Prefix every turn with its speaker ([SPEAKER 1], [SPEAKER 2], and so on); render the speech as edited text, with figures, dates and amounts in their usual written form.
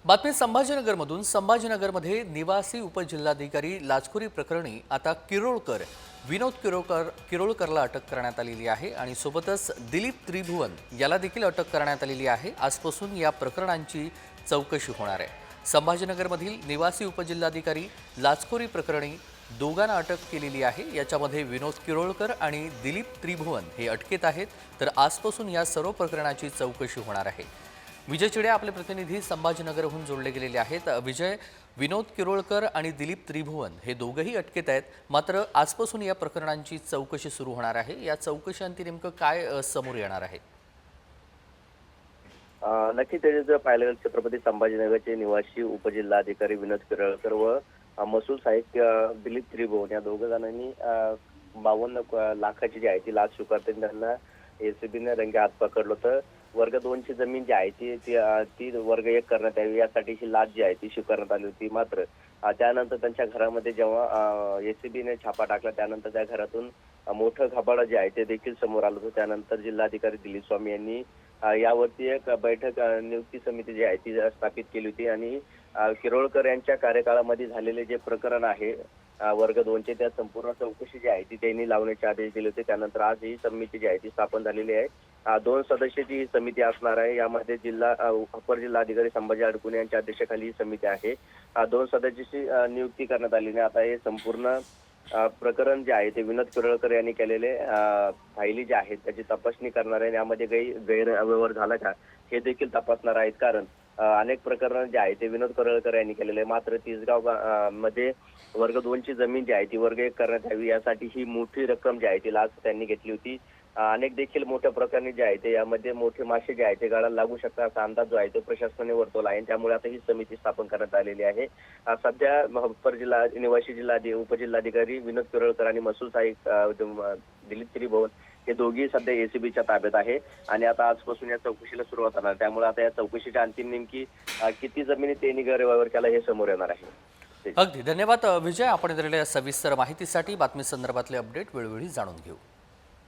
[SPEAKER 1] बातमी संभाजीनगरमधून संभाजीनगरमध्ये निवासी उपजिल्हाधिकारी लाचखोरी प्रकरणी आता विनोद किरोळकरला अटक करण्यात आलेली आहे आणि सोबतच दिलीप त्रिभुवन याला देखील अटक करण्यात आलेली आहे। आजपासून या प्रकरणांची चौकशी होणार आहे। संभाजीनगरमधील निवासी उपजिल्हाधिकारी लाचखोरी प्रकरणी दोघांना अटक केलेली आहे। याच्यामध्ये विनोद किरोळकर आणि दिलीप त्रिभुवन हे अटकेत आहेत, तर आजपासून या सर्व प्रकरणाची चौकशी होणार आहे। विजय चिडे आपले प्रतिनिधी संभाजीनगरहून जोडले गेलेले आहेत। विजय, विनोद किरोळकर आणि दिलीप त्रिभुवन हे दोघेही अटकेत आहेत, मात्र आजपासून या प्रकरणांची चौकशी सुरू होणार आहे। या चौकशीअंती नेमकं काय समोर येणार आहे?
[SPEAKER 2] नक्की ते जर पाहिलं गेलं छत्रपती संभाजीनगरचे निवासी उपजिल्हाधिकारी विनोद किरोळकर व महसूल सहाय्यक दिलीप त्रिभुवन या दोघ जणांनी 52 लाखाची जी आहे ती लाच स्वीकारताना त्यांना एसीबीने रंगे हात पकडलं होतं। वर्ग 2 ची जमीन जी आहे ती वर्ग 1 करण्यात यावी यासाठी ही लाच जी आहे ती स्वीकारण्यात आली होती। मात्र त्यानंतर त्यांच्या घरामध्ये जेव्हा एसीबीने छापा टाकला त्यानंतर त्या घरातून मोठं घबाडं जे आहे ते देखील समोर आलं होतं। त्यानंतर जिल्हाधिकारी दिलीप स्वामी यांनी यावरती एक बैठक नियुक्ती समिती जी आहे ती स्थापित केली होती आणि किरोळकर यांच्या कार्यकाळामध्ये झालेले जे प्रकरण आहे वर्ग 2 चे त्या संपूर्ण चौकशी जी आहे ती त्यांनी लावण्याचे आदेश दिले होते। त्यानंतर आज ही समिती जी आहे ती स्थापन झालेली आहे। 2 सदस्याची ही समिती असणार आहे। यामध्ये अपर जिल्हाधिकारी संभाजी अडकुणे यांच्या अध्यक्षतेखाली ही समिती आहे। 2 सदस्याची नियुक्ती करण्यात आली आहे। आता हे संपूर्ण प्रकरण जे आहे ते विनोद किरोळकर यांनी केलेले फायली जे आहेत त्याची तपासणी करणार आहे। यामध्ये गैरव्यवहार झाला का हे देखील तपासणार आहेत, कारण अनेक प्रकरण जे आहे ते विनोद किरोळकर यांनी केलेले। मात्र तिसगाव मध्ये वर्ग 2 ची जमीन जी आहे ती वर्ग 1 करण्यात यावी यासाठी ही मोठी रक्कम जी आहे ती लाच त्यांनी घेतली होती। अनेक देखील मोठ्या प्रकरणी जे आहे ते यामध्ये मोठे मासे जे आहे ते गळाला लागू शकतात असा अंदाज जो आहे तो प्रशासनाने वर्तवला आहे। त्यामुळे आता ही समिती स्थापन करण्यात आलेली आहे। सध्या अपर निवासी उपजिल्हाधिकारी विनोद किरोळकर आणि महसूल सहाय्यक दिलीप त्रिभुवन हे दोघी सध्या एसीबीच्या ताब्यात आहे आणि आता आजपासून या चौकशीला सुरुवात होणार। त्यामुळे आता या चौकशीच्या अंतिम नेमकी किती जमिनी त्यांनी गैरव्यवहार केला हे समोर येणार आहे।
[SPEAKER 1] अगदी धन्यवाद विजय, आपण दिलेल्या सविस्तर माहितीसाठी। बातमी संदर्भातले अपडेट वेळोवेळी जाणून घेऊ।